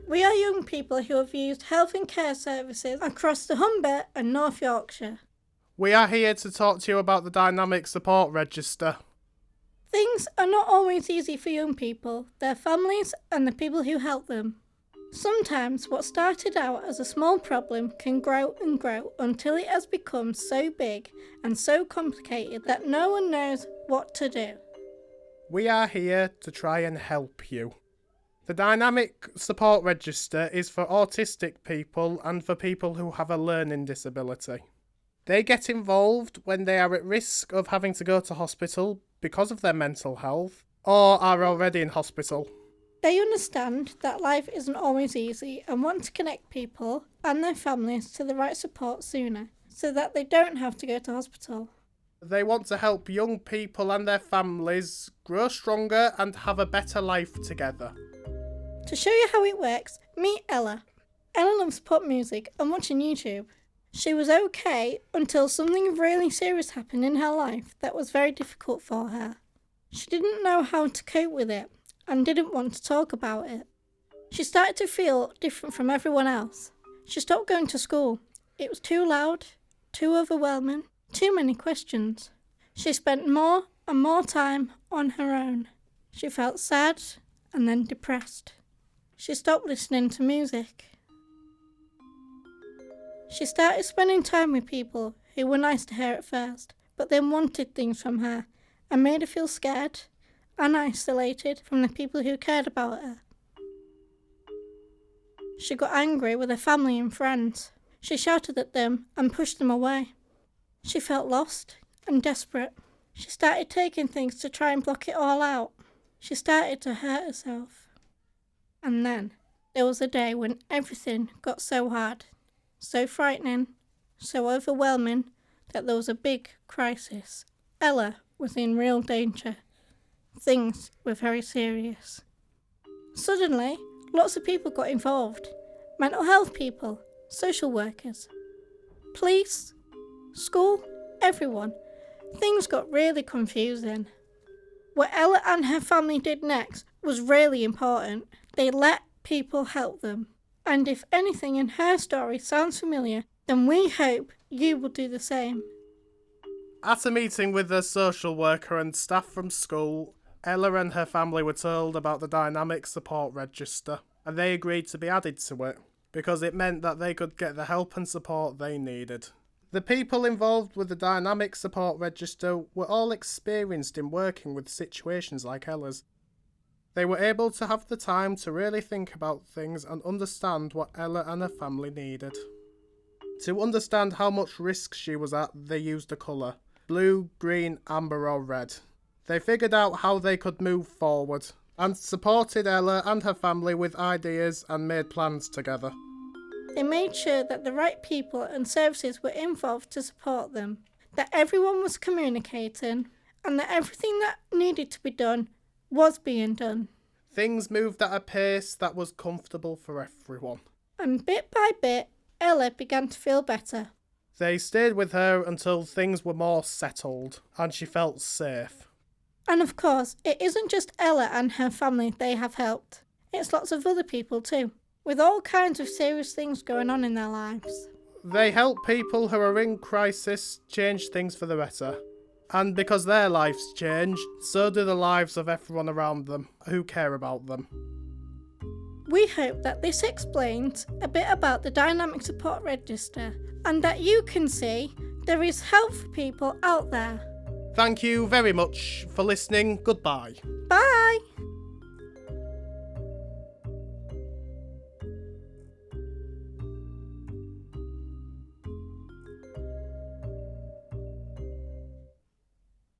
We are young people who have used health and care services across the Humber and North Yorkshire. We are here to talk to you about the Dynamic Support Register. Things are not always easy for young people, their families and the people who help them. Sometimes what started out as a small problem can grow and grow until it has become so big and so complicated that no one knows what to do. We are here to try and help you. The Dynamic Support Register is for autistic people and for people who have a learning disability. They get involved when they are at risk of having to go to hospital because of their mental health or are already in hospital. They understand that life isn't always easy and want to connect people and their families to the right support sooner so that they don't have to go to hospital. They want to help young people and their families grow stronger and have a better life together. To show you how it works, meet Ella. Ella loves pop music and watching YouTube. She was okay until something really serious happened in her life that was very difficult for her. She didn't know how to cope with it and didn't want to talk about it. She started to feel different from everyone else. She stopped going to school. It was too loud, too overwhelming, too many questions. She spent more and more time on her own. She felt sad and then depressed. She stopped listening to music. She started spending time with people who were nice to her at first, but then wanted things from her and made her feel scared and isolated from the people who cared about her. She got angry with her family and friends. She shouted at them and pushed them away. She felt lost and desperate. She started taking things to try and block it all out. She started to hurt herself. And then there was a day when everything got so hard, so frightening, so overwhelming that there was a big crisis. Ella was in real danger. Things were very serious. Suddenly, lots of people got involved. Mental health people, social workers, police, school, everyone. Things got really confusing. What Ella and her family did next was really important. They let people help them. And if anything in her story sounds familiar, then we hope you will do the same. At a meeting with a social worker and staff from school, Ella and her family were told about the Dynamic Support Register, and they agreed to be added to it, because it meant that they could get the help and support they needed. The people involved with the Dynamic Support Register were all experienced in working with situations like Ella's. They were able to have the time to really think about things and understand what Ella and her family needed. To understand how much risk she was at, they used a colour: blue, green, amber or red. They figured out how they could move forward and supported Ella and her family with ideas and made plans together. They made sure that the right people and services were involved to support them, that everyone was communicating, and that everything that needed to be done was being done. Things moved at a pace that was comfortable for everyone. And bit by bit, Ella began to feel better. They stayed with her until things were more settled and she felt safe. And of course, it isn't just Ella and her family they have helped. It's lots of other people too, with all kinds of serious things going on in their lives. They help people who are in crisis change things for the better. And because their lives change, so do the lives of everyone around them who care about them. We hope that this explains a bit about the Dynamic Support Register and that you can see there is help for people out there. Thank you very much for listening. Goodbye. Bye!